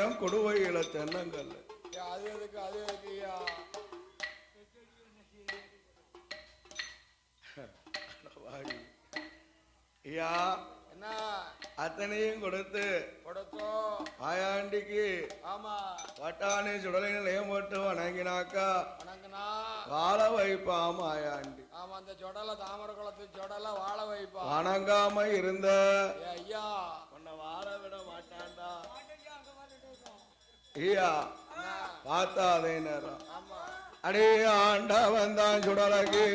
சமயம் கொடுவையில தென்னங்கல்ல அது எதுக்கு அது எதுக்குயா ஐயா என்ன அத்தனையும் கொடுத்து கொடுத்தோம் மாயாண்டிக்கு ஆமா வட்டாணி சுடலையில் நிலையம் போட்டு வணங்கினாக்கா வணங்கினா வாழ வைப்பா மாயாண்டி. ஆமா அந்த சொடல தாமரை குளத்து சொடல வாழ வைப்பா. வணங்காம இருந்த ஐயா உன்னை வாழ விட மாட்டான்டா ஐயா பார்த்தா அதே நேரம் அடே ஆண்டா வந்தான் சுடலைக்கு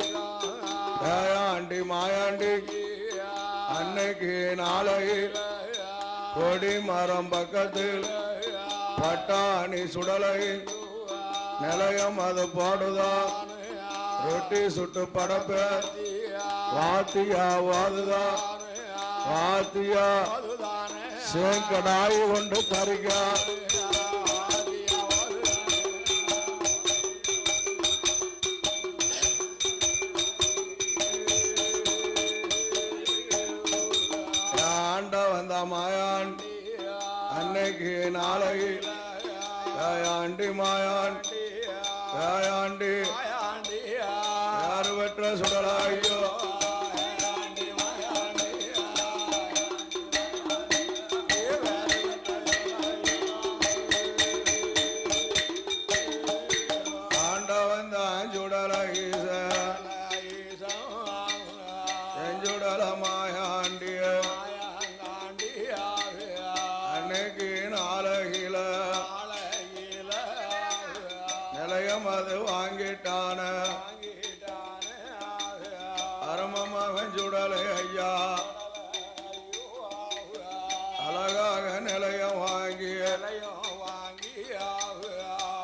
ஆண்டி மாயாண்டி அன்னைக்கு நாளையில் கொடி மரம் பக்கத்தில் பட்டாணி சுடலையில் நிலையம் அது போடுதா ரொட்டி சுட்டு படப்ப வாத்தியா வாதுதா வாத்தியா சேங்கடாய் கொண்டு கறிக்கா மாயான் அன்னைக்கு நாளையில் ஆண்டி மாயான் ஆண்டி யாரு பெற்ற சுடலாயோ ஆண்டவன் தான் சுடலீச செஞ்சுடல மாயாண்டிய அன்னைக்கு நாளையில நிலையம் அது வாங்கிட்டான அரமமகன் சுடலை ஐயா அழகாக நிலையம் வாங்கி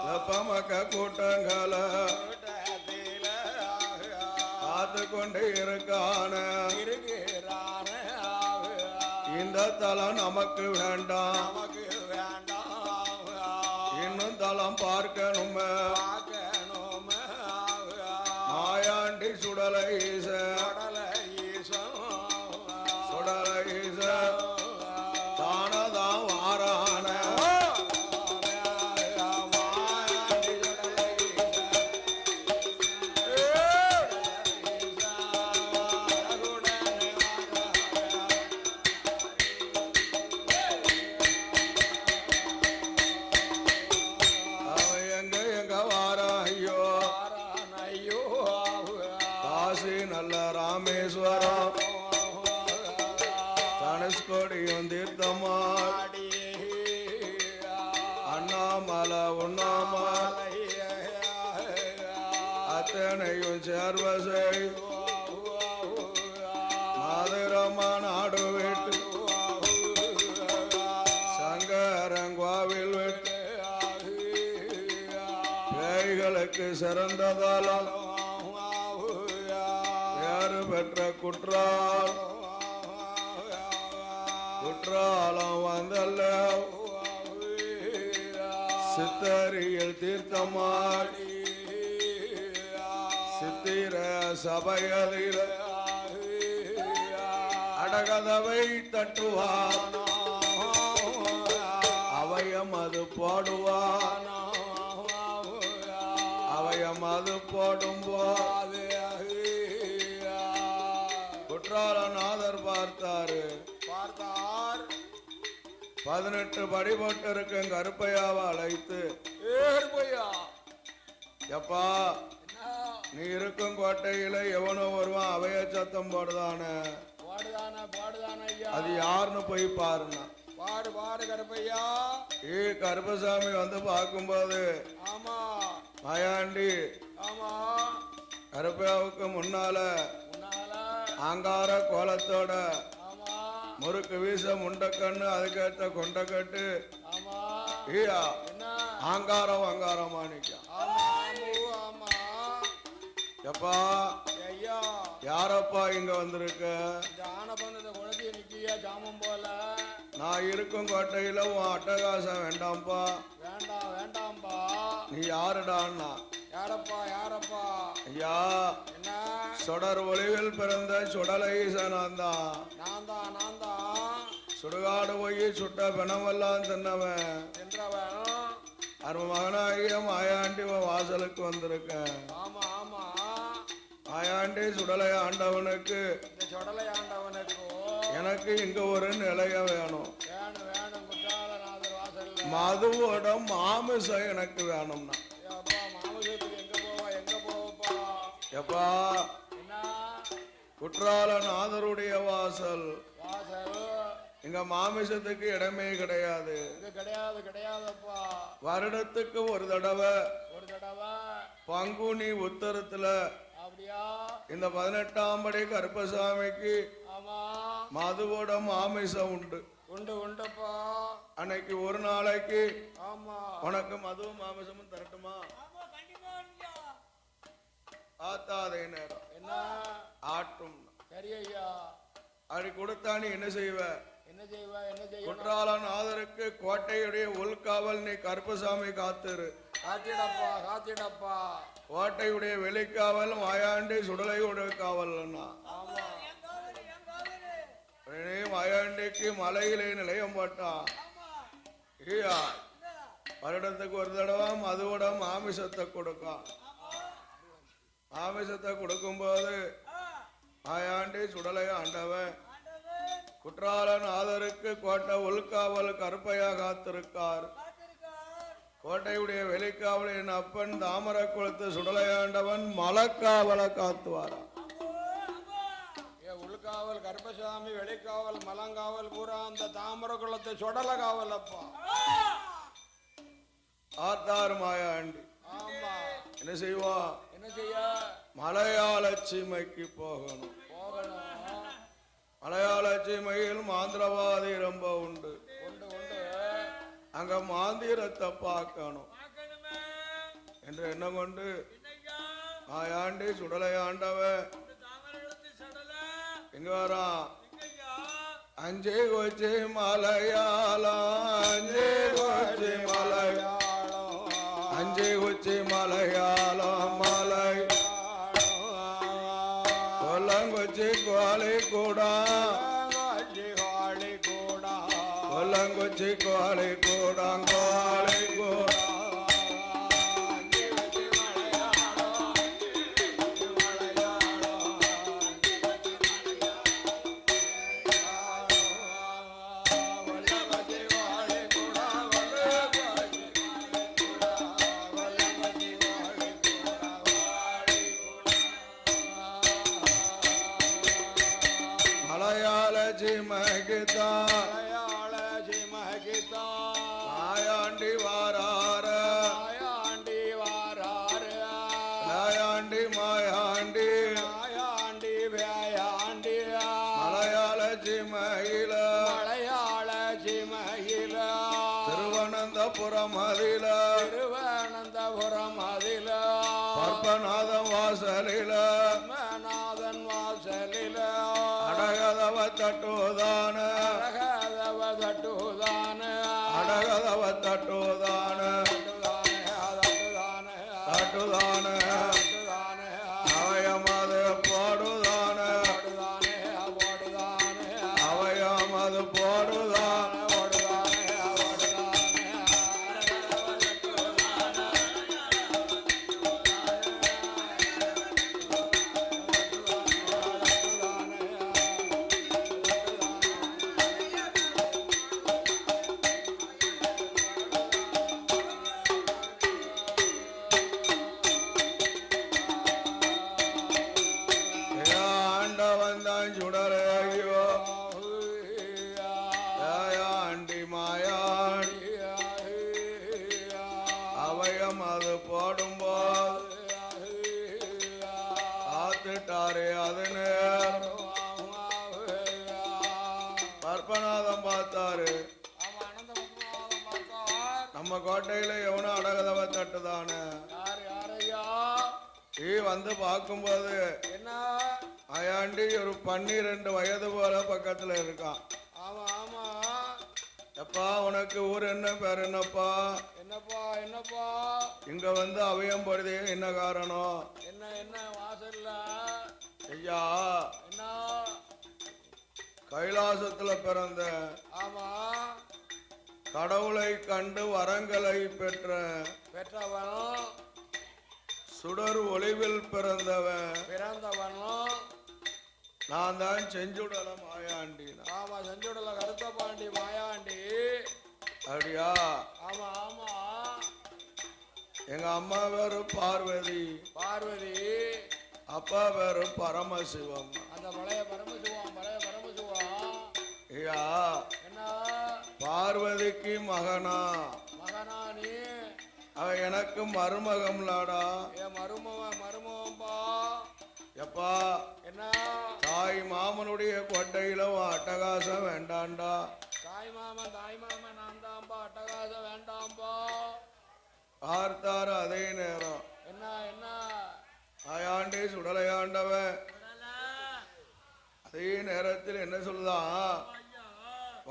வெப்பமக்க கூட்டங்களை பார்த்து கொண்டு இருக்கான இந்த தலம் நமக்கு வேண்டாம் இன்னும் தலம் பார்க்கணும் மாயாண்டி சுடலைச சுடலைச தானதான் வாரான நல்ல ராமேஸ்வரம் தனுஷ்கோடியும் தீர்த்தமா அண்ணாமலை உண்ணாமலை அத்தனையும் சேர்வசை மாதிரமா நாடு விட்டு சங்கரங்கோவில் விட்டு பேய்களுக்கு சிறந்ததாலும் பெற்ற குற்றாலம் வந்தல்ல சித்தரியில் தீர்த்தமாடி சித்திர சபைகளில் அடகதவை தட்டுவான் அவயம் அது போடுவான் அவயம் அது போடும் போது குற்றாலநாதர் பார்த்தார் 18 படி போட்டு இருக்கு கருப்பையாவை அழைத்து எப்பா நீ இருக்கும் கோட்டையில எவனோ வருவான் அவைய சத்தம் போடுதானே அது யாருன்னு போய் பாருன்னா பாடு கருப்பையா கருப்பசாமி வந்து பார்க்கும்போது மாயாண்டி கருப்பையாவுக்கு முன்னால ஆங்கார கோலத்தோட முறுக்கு வீச முண்டக்கண்ணு அதுக்கேற்ற கொண்டக்கட்டு ஆங்காரம் அங்காரம் மாணிக்கம் எப்பா யாரப்பா இங்க வந்திருக்க நான் இருக்கும் கோட்டையில உன் அட்டகாசம் வேண்டாம்பா வேண்டாம்பா நீ யாருடான்னா யாரப்பா ஐயா சொடர் ஒளிவில் பிறந்த சுடலைசனான் தான் சுடுகாடு போய் சுட்ட பிணமெல்லாம் தின்னவன் மருமகனாகிய மாயாண்டி வாசலுக்கு வந்திருக்கேன். ஆமா ஆமா மாயாண்டி சுடலை ஆண்டவனுக்கு இந்த சொடலை ஆண்டவனுக்கு எனக்கு இங்க ஒரு நிலைய வேணும். வேணும் வேணும் குற்றாலநாதர் வாசல்ல மதுவோட மாமிசம் எனக்கு வேணும்னா அப்பா மாமசத்துக்கு எங்க போவப்பா எப்பா என்ன குற்றாலநாதருடைய வாசல் வாசல் இங்க மாமிசத்துக்கு இடமே கிடையாது. இது கிடையாது கிடையாதுப்பா. வருடத்துக்கு ஒரு தடவை பங்குனி உத்தரத்துல அப்படியா இந்த 18ஆம் படி கருப்பசாமிக்கு ஆமா மதுவோட மாமிசம் உண்டு. உண்டு உண்டுப்பா. அன்னைக்கு ஒரு நாளைக்கு ஆமா உனக்கு மதுவும் மாமிசமும் தரட்டுமா? ஆத்தாதே நேரம் என்ன ஆட்டும் சரி ஐயா. அப்படி கொடுத்தா நீ என்ன செய்வ? என்ன செய்வ என்ன செய்ய? குற்றாலநாதருக்கு கோட்டையுடைய உள்காவல் நீ கருப்பசாமி காத்துரு. காத்திடப்பா காத்திடப்பா. கோட்டையுடைய வெளிக்காவல் மாயாண்டி சுடலையுடைய காவல்னா மாயாண்டிக்கு மலையிலே நிலையம் போட்டான். ஐயா வருடத்துக்கு ஒரு தடவை மதுவோட மாமிசத்தை கொடுக்கான். மாமிசத்தை கொடுக்கும் போது மாயாண்டி சுடலை ஆண்டவன் குற்றாலநாதருக்கு கோட்டை உள்காவல் கருப்பையா காத்திருக்கார். கோட்டையுடைய வெளிக்காவல் என் அப்பன் தாமரை குளத்து சுடலையாண்டவன் மலக்காவலை காத்துவாராம். உள்காவல் கருப்பசாமி, வெளிக்காவல் மலங்காவல் பூரா அந்த தாமரை குளத்து சுடல காவல் அப்பா. ஆத்தார் மாயாண்டி ஆமா என்ன செய்வா? என்ன செய்ய? மலையாள சீமைக்கு போகணும். மலையாள சீமையில் மாந்திரவாதி ரொம்ப உண்டு. அங்க மாந்திரத்தை பார்க்கணும் என்று என்ன கொண்டு மாயாண்டி சுடலை ஆண்டவ எங்க வரா? அஞ்சே கொச்சி மலையாளம் அஞ்சே கொச்சி மலையாளம் அஞ்சே கொச்சி மலையாளம் மலை கொல்லங்கொச்சி கோழி கூடா கொல்லங்கொச்சி கோழி கூடாங் கோழி கூடா மாயாண்டி வாரார மாயாண்டி மாயாண்டி வேயாண்டி மலையாள சிமையில திருவனந்தபுரம் அதில பற்பநாதன் வாசலில அடகதவ தட்டுதான அடகதவ தட்டுதான தட்டுதான அவயமது போடுதான அவயமது போடுதான பற்பநாதம் பார்த்தாரு. நம்ம கோட்டையில எவனோ அடகதவ தட்டுதான வந்து பார்க்கும்போது என்ன மாயாண்டி ஒரு 12 வயது போல பக்கத்துல இருக்கான். ஆமா ஆமா. எப்பா உனக்கு ஊர் என்ன பேர் என்னப்பா? என்னப்பா என்னப்பா இங்க வந்து அவயம் படுதே என்ன காரணம்? என்ன என்ன வாசல்ல ஐயா என்ன கைலாசத்துல பிறந்த ஆமா கடவுளை கண்டு வரங்களை பெற்றவனும் சுடர் ஒளிவில் பிறந்தவனும் நான் தான் செஞ்சுடல மாயாண்டி. ஆமா, செஞ்சுடல கருத்த பாண்டி மாயாண்டி. அப்படியா? ஆமா ஆமா. எங்க அம்மா பேரு பார்வதி. அப்பா பேரு பரமசிவம். அந்த பழைய பரமசிவம். ஐயா, என்ன பார்வதிக்கு மகனா நீ? அவ எனக்கு மருமகம்லாடா. மருமகம்பா. எப்பா, என்ன தாய் மாமனுடைய கொட்டையில அட்டகாசம் வேண்டாண்டா. தாய் மாமன் நான் தான்பா. அட்டகாசம் வேண்டாம்பா. பார்த்தாரு அதே நேரம். என்ன ஆயாண்டி சுடலையாண்டவன் அதே நேரத்தில் என்ன சொல்லுதான்,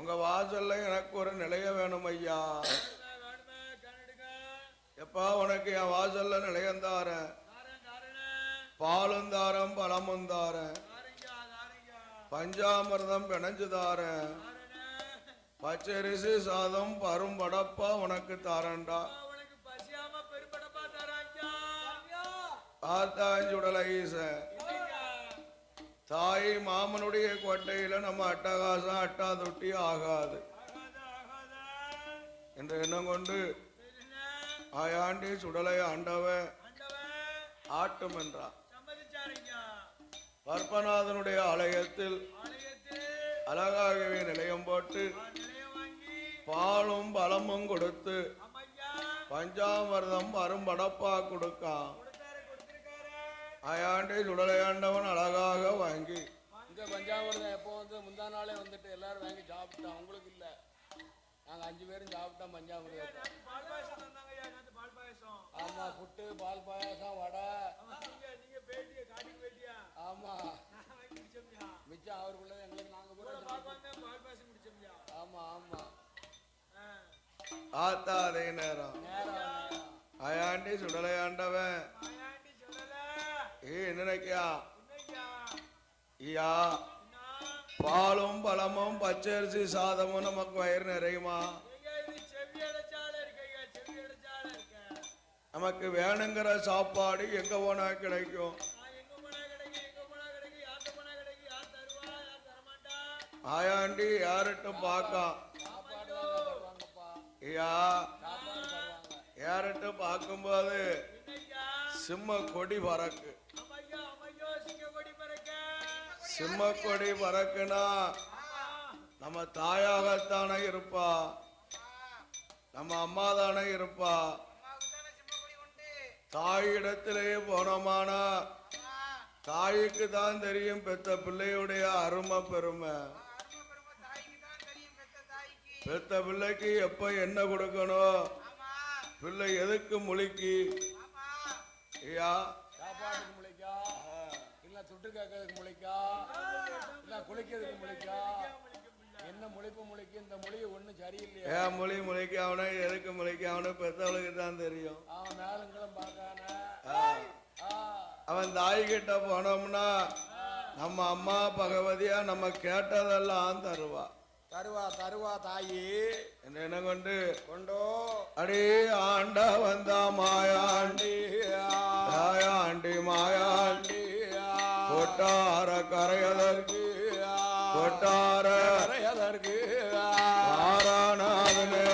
உங்க வாசல்ல எனக்கு ஒரு நிலைய வேணும் ஐயா. எப்பா, உனக்கு என் வாசல்ல நிலையம் தாரேன், பாலும் தாரேன், பழமும் தாரேன், பஞ்சாமிர்தம் பிணைஞ்சு தாரேன், பச்சரிசி சாதம் பரும்படப்பா உனக்கு தாரண்டா. பார்த்தாஞ்சுடல ஈச, தாய் மாமனுடைய கோட்டையில நம்ம அட்டகாசம் அட்டா தொட்டி ஆகாது என்ற எண்ணம் கொண்டு ஆயாண்டி சுடலை ஆண்டவ ஆட்டும் என்றார். பற்பநாதனுடைய ஆலயத்தில் அழகாகவே நிலையம் போட்டு பாலும் பழமும் கொடுத்து பஞ்சாமிர்தம் அரும்படப்பா கொடுக்கான். ஆயாண்டி சுடலையாண்டவன் அழகாக வாங்கி இந்த பஞ்சாமிர்தம் எப்போ முந்தா நாளே வந்துட்டு எல்லாரும் வாங்கி சாப்பிட்டோம். உங்களுக்கு இல்ல, நாங்க 5 பேரும் சாப்பிட்டோம் பஞ்சாமிர்தம். ஆமா, புட்டு, பால் பாயாசம், வடை. ஆமா, மிச்சம் அவருக்குள்ள எங்களுக்கு நாங்க ஆமா. ஆத்தா அதே நேரம் ஆயாண்டி சுடலையாண்டவன் நினைக்கியா ஐயா, பாலும் பழமும் பச்சரிசி சாதமும் நமக்கு வயிறு நிறையுமா? நமக்கு வேணுங்கிற சாப்பாடு எங்க போனா கிடைக்கும்? ஆயாண்டி யார்கிட்டும் பார்க்க ஐயா, யார்கிட்டும் பார்க்கும்போது சிம்ம கொடி பறக்கு. சிம்ம கொடி பறக்குனா நம்ம தாயாகத்தானே இருப்பா, நம்ம அம்மா தானே இருப்பா. தாயிடத்திலேயே போனோமானா தாய்க்கு தான் தெரியும் பெத்த பிள்ளையுடைய அருமை பெருமை. பெத்த பிள்ளைக்கு எப்ப என்ன கொடுக்கணும், பிள்ளை எதுக்கு முழிக்கு ஐயா? சாப்பாட்டுக்கு முளைக்கா, இல்ல துட்டு கேட்கறதுக்கு முளைக்கா, இல்ல குளிக்கிறதுக்கு முளைக்கா, என்ன முளைப்பு முளைக்கு? இந்த மொழியை ஒண்ணும் சரியில்லையா? ஏன் மொழி முளைக்க அவனு, எதுக்கு முளைக்க அவனு பெத்தவளுக்கு தான் தெரியும். அவன் மேலங்களும் பார்க்கான அவன் தாய் கிட்ட போனோம்னா நம்ம அம்மா பகவதியா நம்ம கேட்டதெல்லாம் தருவா. தாயி என்ன கொண்டு அடே ஆண்டா வந்தா மாயாண்டி மாயாண்டி கொட்டார கரையதற்கு ஆராநாதனே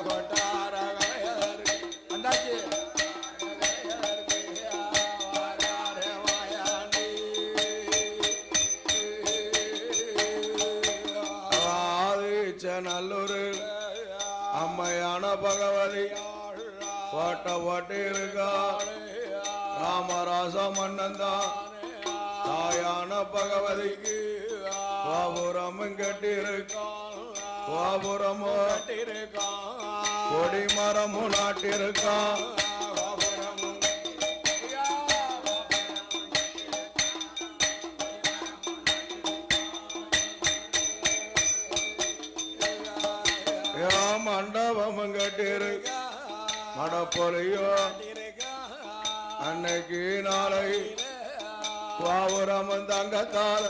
கொட்டார கரையதற்கு அந்தாச்சி நல்லூர் அம்மையான பகவதி ஓட்டி இருக்கா. ராமராச மன்னன்தான் தாயான பகவதிக்கு கோபுரமும் கட்டியிருக்கான். கோபுரமோ கொடிமரமும் நாட்டிருக்கான். மண்டபமும் கட்டிரு மடப்பொலியோ அன்னைக்கு நாளை கோபுரமும் தங்கத்தால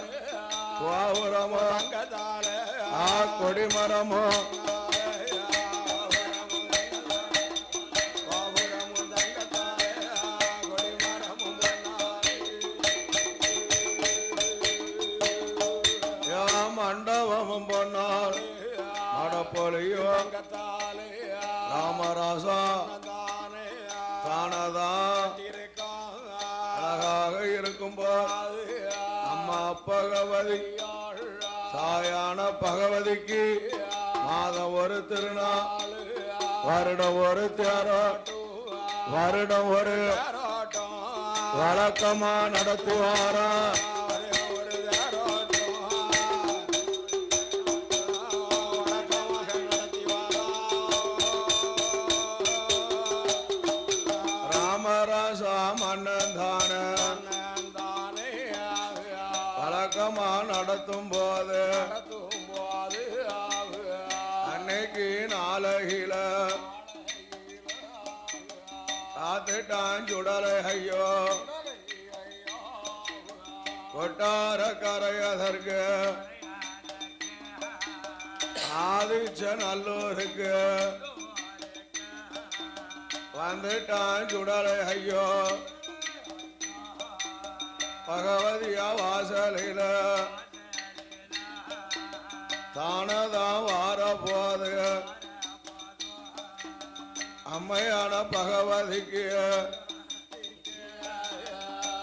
கோபுரமும் கொடிமரமோ ராமராசா தானதான் அழகாக இருக்கும்போது அம்மா பகவதி தாயான பகவதிக்கு மாதம் ஒரு திருநாள், வருடம் ஒரு தேரோட்டம், வருடம் ஒரு வழக்கமா நடத்துவாரா. ராமராசா மன்னன் தானே வழக்கமா நடத்தும் போது அன்னைக்கு நாளகில காத்துட்டான் சுடலை ஐயோ கொட்டார கரையதற்கு ஆதிச்ச நல்லூருக்கு வந்துட்டான் சுடலை ஐயோ பகவதியா வாசலில தானதான் வார போது அம்மையான பகவதிக்கு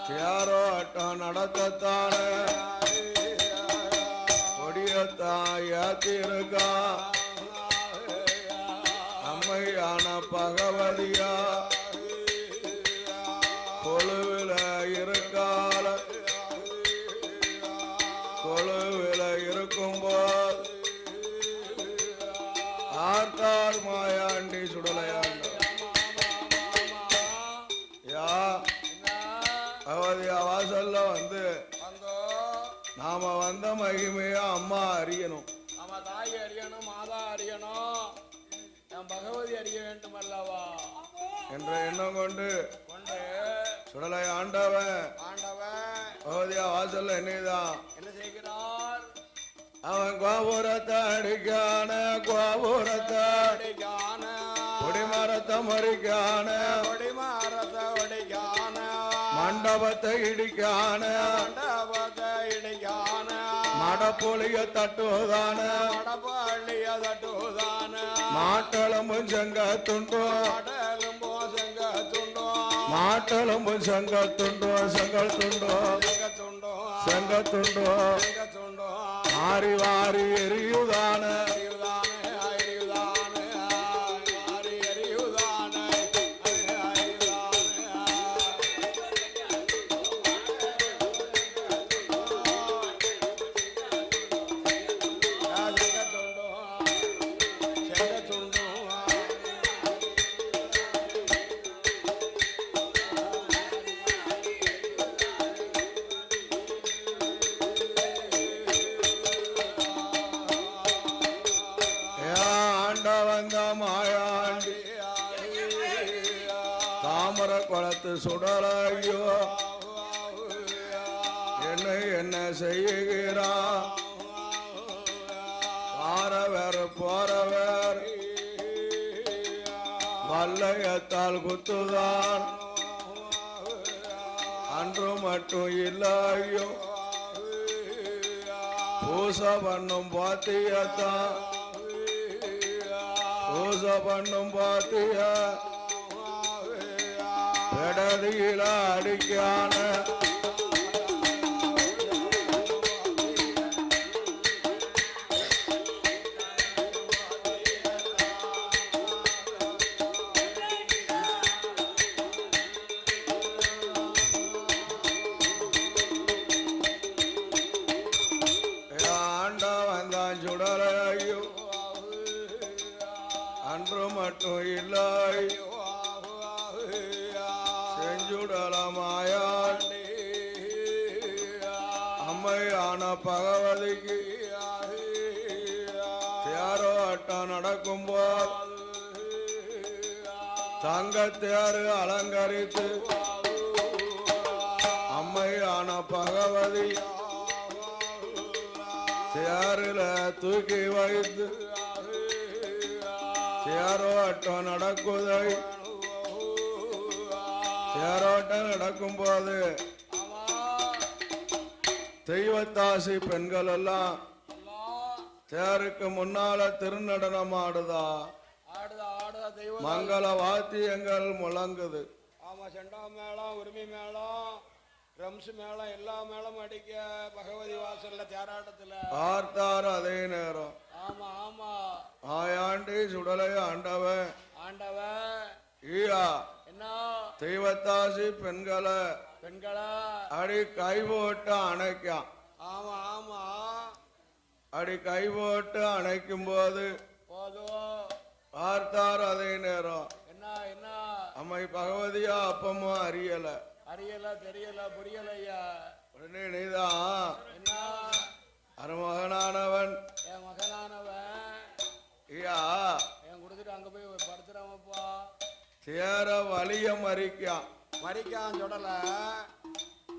தேரோட்டம் நடத்தத்தானே கொடியத்தான் ஏத்திருக்கா அம்மையான பகவதியா கொழுவில இருக்கால கொழுவில இருக்கும்போது ஆர்த்தார் மாயாண்டி சுடலையாண்ட யா பகவதியா வாசல்ல வந்து நாம வந்த மகிமையா அம்மா அறியணும், நம்ம தாய் அறியணும், மாதா அறியணும், என் பகவதி அறிய வேண்டும் அல்லவா என்ற எண்ணம் கொண்டு சுடலை ஆண்டவன் பகவதியா வாசல்ல என்னதான் என்ன செய்கிறார். அவன் கோபுரத்தை அடிக்கான, கோபுரத்தை அடிக்கான, கொடிமரத்தை மறிக்கான, கொடிமரத்தை ஒடிக்கான, மண்டபத்தை இடிக்கான, மண்டபத்தை இடிக்கான, மடப்பொழிய தட்டுவதான, மடப்பள்ளிய தட்டுவதான, மாட்டளம்பும் செங்கத்துண்டோ, கடலும்போ செங்கத்துண்டோ, மாட்டளம்பும் செங்கத்துண்டோ, செங்கத்துண்டோ, செங்கத்துண்டோ, செங்கத்துண்டோ, செங்கத்துண்டோ, மாறி வாரி எரியுதான, அறிவுதானே, அறிவுதானே, அறிவுதானே, மாயாண்டி தாமர குளத்து சுடலையோ என்னை என்ன செய்கிறான், பாரவர் போறவர் வல்லையத்தால் குத்துதான், அன்று மட்டும் இல்லையோ பூசை பண்ணும் பாத்தியத்தான், பூசை பண்ணும் பாத்திய பெடதியில அடிக்கான, ஆண்டவன் தான் சுடலையோ அன்று மட்டும் இல்லை செஞ்சுடலமாயாள் அம்மையான பகவதிக்கு தேரோட்டம் நடக்கும்போது தங்கத்தேரு அலங்கரித்து அம்மையான பகவதி தேரில தூக்கி வைத்து தேரோட்டம் நடக்குதை. தேரோட்டம் நடக்கும் போது தெய்வத்தாசி பெண்கள் எல்லாம் தேருக்கு முன்னால திருநடனம் ஆடுதா. ஆடுதா ஆடுதா தெய்வம் மங்கள வாத்தியங்கள் முழங்குது. ஆமா, செண்டா மேளம், உரிமை மேளம், ட்ரம்ஸ் மேளம், எல்லா மேளமும் அடிக்க பகவதி வாசல்ல தேராட்டத்துல பார்த்தார் அதே நேரம். ஆமா ஆமா, ஆயாண்டி சுடலை ஆண்டவன் ஆண்டவன் ஈயா என்ன தெய்வத்தாசி பெண்களை அடி கை போட்டு அணைக்கான். ஆமா ஆமா, அடி கை போட்டு அணைக்கும் போது போதும் பார்த்தார் அதே நேரம். என்ன என்ன அம்மை பகவதியா அப்பமும் அறியல அறியல, தெரியல, புரியலையா. உடனே நீதான் என்ன அருமகனானவன், என் மகனானவன் ஐயா என் கொடுத்துட்டு அங்க போய் படுத்துறவப்பா. சேர வலிய மறிக்கான். மறிக்கான் சுடல,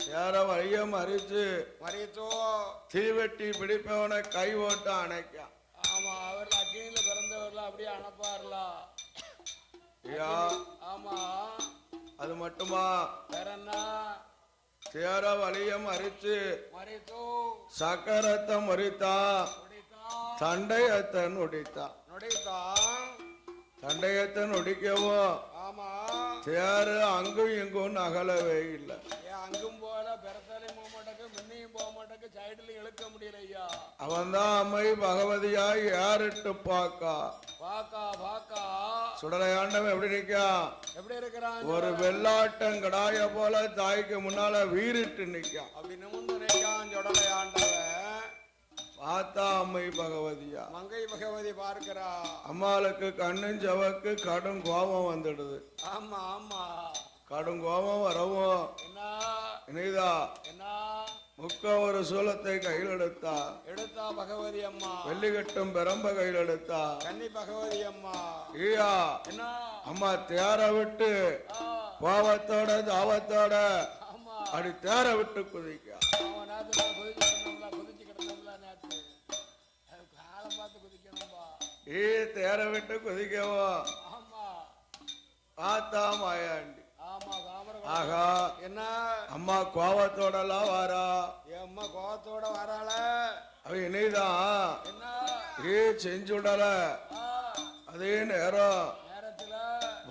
சேர வலிய மறிச்சு மறித்தோ தீவெட்டி பிடிப்பவனை கை ஓட்டு அணைக்கான். ஆமா, அவர்ல அக்கினியில பிறந்தவர்ல அப்படியே அனுப்பாருலா. ஐயா ஆமா, அது மட்டுமா, வேற என்ன, சேர வலிய மறிச்சு மறித்தோ சக்கரத்தை முறித்தா, நொடித்தான் சண்டையத்தை நொடித்தா. நொடித்தான் சண்டையத்தை நொடிக்கவோ ஆமா, சேரு அங்கும் இங்கும் நகலவே இல்லை. அங்கும் போல பெறத்தாலையும் போக மாட்டேங்க, முன்னையும் போக மாட்டேங்க, சைடுல இழுக்க முடியல ஐயா. அவன்தான் அம்மை பகவதியா ஏறிட்டு பாக்கா பாக்கா பாக்கா சுடலையாண்டவன் எப்படி நிக்கா, எப்படி இருக்கிறான், ஒரு வெள்ளாட்டங்கடாய போல தாய்க்கு முன்னால வீறிட்டு நிக்கா. அப்படி நிமிர்ந்து நிற்கான் சுடலை ஆண்டவன். பார்த்தா அம்மை பகவதியா, மங்கை பகவதி பார்க்கிறா. அம்மாளுக்கு கண்ணும் செவக்கு கடும் கோபம் வந்துடுது. ஆமா ஆமா, கடும் கோபம் வரவும் என்ன இனிதா என்ன முக்க ஒரு சூலத்தை கையில் எடுத்தா, எடுத்தா பகவதி அம்மா. வெள்ளிக்கட்டும் பெரம்ப கையில் எடுத்தா. கன்னி பகவதி அம்மா ஈயா என்ன அம்மா தேர விட்டு ஆ, கோபத்தோட தாவத்தோட ஆமா, அப்படி தேர விட்டு குதிக்கா. அவன் நேரத்துல குதிச்சு கிடந்தோம்ல நேற்று, காலம் பார்த்து குதிக்கணும்பா. தேர விட்டு குதிக்கவோ ஆமா பார்த்தா மாயாண்டி. ஆமா, காமர ஆகா என்ன அம்மா கோபத்தோட எல்லாம் வாரா. என் அம்மா கோவத்தோட வராள. அவ இனிதான் என்ன செஞ்சுடல. ஆ, அதே நேரம் நேரத்துல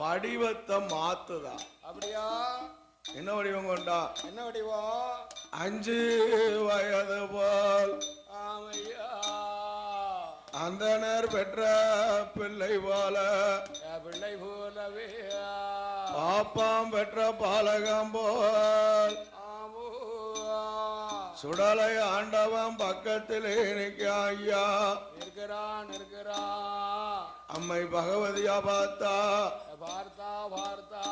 வடிவத்தை மாத்துதா. அப்படியா, என்ன வடிவம் கொண்டா, என்ன வடிவம், 5 வயது போல் ஆமையா, அந்தனர் பெற்ற பிள்ளை போல, என் பிள்ளை போலவே பாப்பாம் பெற்ற பாலகம் போல் ஆமோ. சுடலை ஆண்டவன் பக்கத்திலே நிக்க ஐயா. இருக்கிறான் இருக்கிறான், அம்மை பகவதியா பார்த்தா, பார்த்தா பார்த்தா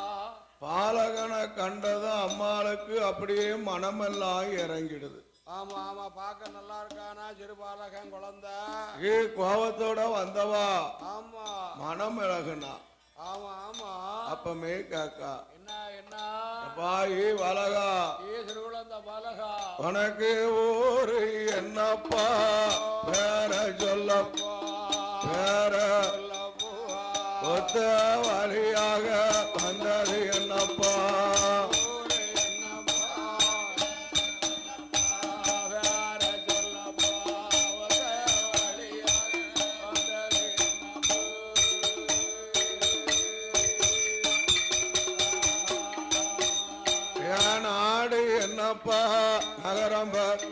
பாலகனை கண்டதும் அம்மாளுக்கு அப்படியே மனமெல்லாம் இறங்கிடுது. ஆமா ஆமா, பார்க்க நல்லா இருக்கானா சிறு பாலகன் குழந்தை. கோபத்தோட வந்தவா ஆமா மனம் இழகுனா. ஆமா ஆமா, அப்பமே காக்கா என்ன என்ன பாயி வலகா சிறு குழந்தை பாலகா, உனக்கு ஊரு என்னப்பா பேர சொல்லப்பா, பேர ஒத்த வழியாக வந்தது என்னப்பா, நாடு என்னப்பா நகரம்பர்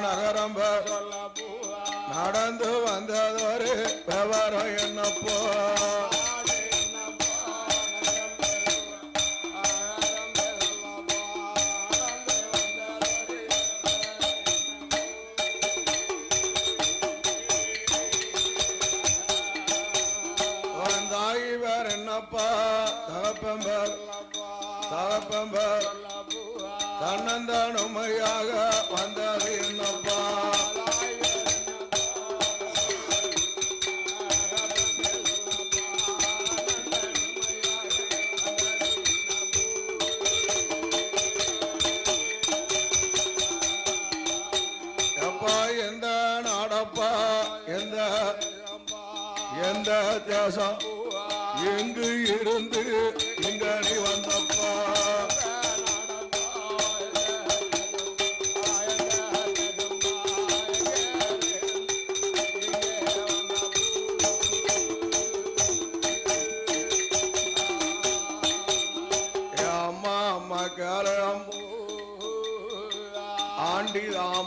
நகரம்பர் நடந்து வந்ததொரு விவரம் என்னப்போ, தாய் வேற என்னப்பா தகப்பம்பர் தகப்பம்பர் தன்னந்தனுமையாக வந்தது என்னப்பா, எப்பா எந்த நாடப்பா எந்த எந்த தேசம் எங்கு இருந்து இங்க நீ வந்தப்பா,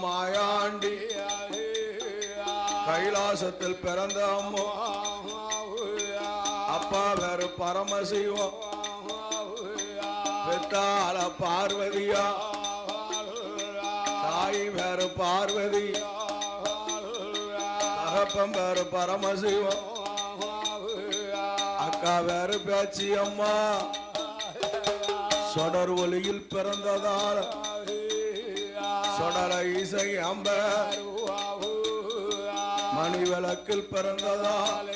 மாயாண்டி கைலாசத்தில் பிறந்த அம்மா அப்பா வேறு பரமசிவம் பெத்தால பார்வதியா தாய் வேறு பார்வதி தகப்பம் வேறு பரமசிவம் அக்கா வேறு பேச்சி அம்மா சொடர் ஒலியில் பிறந்ததால சொடர இசை அம்ப மணி விளக்கில் பிறந்ததால்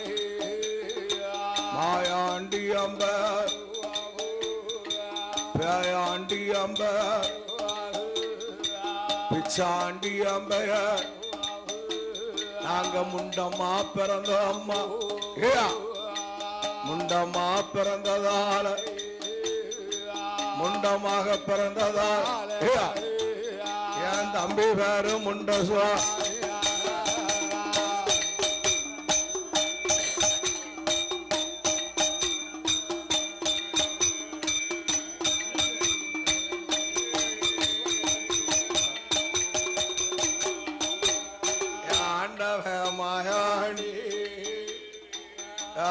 மாயாண்டி அம்ப பேயாண்டி அம்ப பிச்சாண்டி அம்பைய நாங்க முண்டமா பிறந்த அம்மா முண்டமா பிறந்ததால முண்டமாக பிறந்ததால் என் தம்பி வேறு முண்டசுவா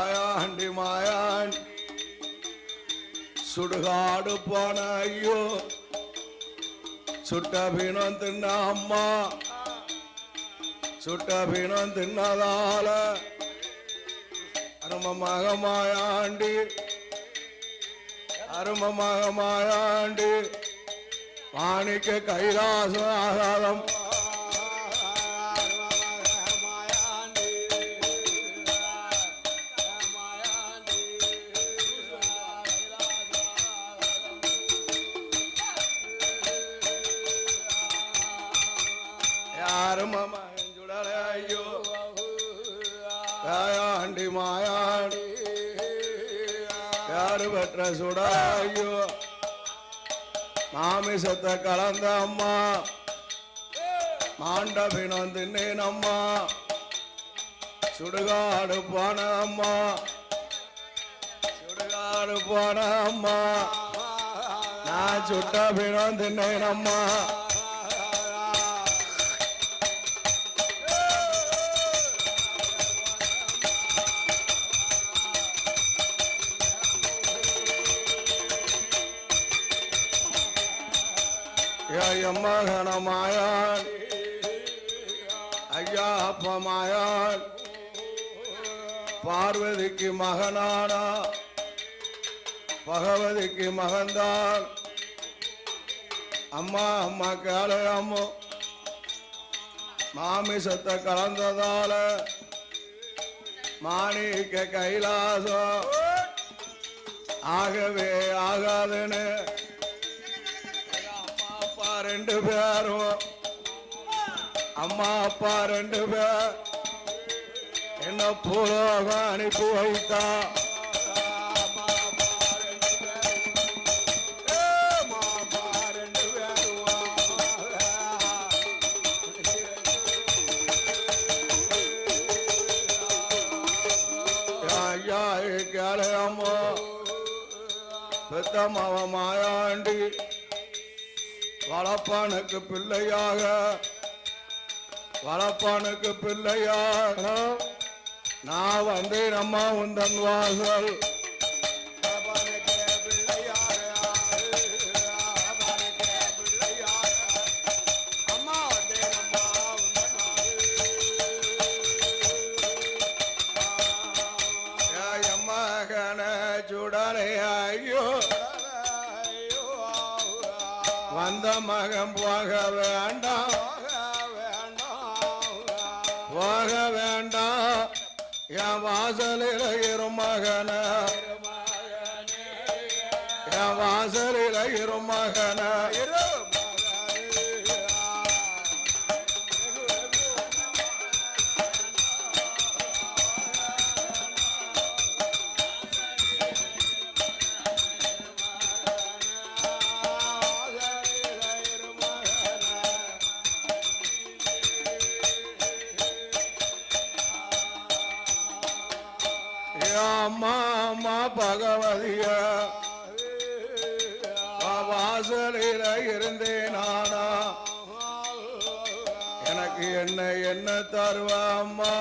மாயாண்டி மாயாண்டி சுடுகாடு போன ஐயோ சுட்ட பீனம் தின்ன அம்மா சுட்ட பீனம் தின்னதால அருமமாக மாயாண்டி அருமமாக மாயாண்டி மாணிக்க கைலாசம் ஆகாதம் ஐயோ மாயாண்டி மாயாண்டி யாரு பெற்ற சுடாயோ மாமிசத்தை கலந்த அம்மா மாண்டபினம் தின்னேன் அம்மா சுடுகாடு போன அம்மா சுடுகாடு போன அம்மா நான் சுட்ட பினம் தின்னேன் அம்மா மகன மாயான் ஐயா அப்ப மாயான் பார்வதிக்கு மகனானா பகவதிக்கு மகன்தான் அம்மா அம்மா கேளு அம்மோ மாமிசத்தை கலந்ததால மாணிக்க கைலாசம் ஆகவே ஆகாதுன்னு ரெண்டு பேரும் அம்மா அப்பா ரெண்டு பேர் என்ன பூலோகம் அனுப்பி வைத்தா ஐயா கேளு அம்மா பெத்தம்மாவ மாயாண்டி வளப்பானுக்கு பிள்ளையாக நான் வந்தேன் அம்மா உந்தன் வாசல் சுடலை ஐயோ வந்த மகன் போக வேண்டாம் போக வேண்டாம் என் வாசலில் இரும் மகன என் வாசலில் இரும் மகன அம்மா அம்மா பகவதிய வாசலில் இருந்தேன் நானா எனக்கு என்ன தருவ அம்மா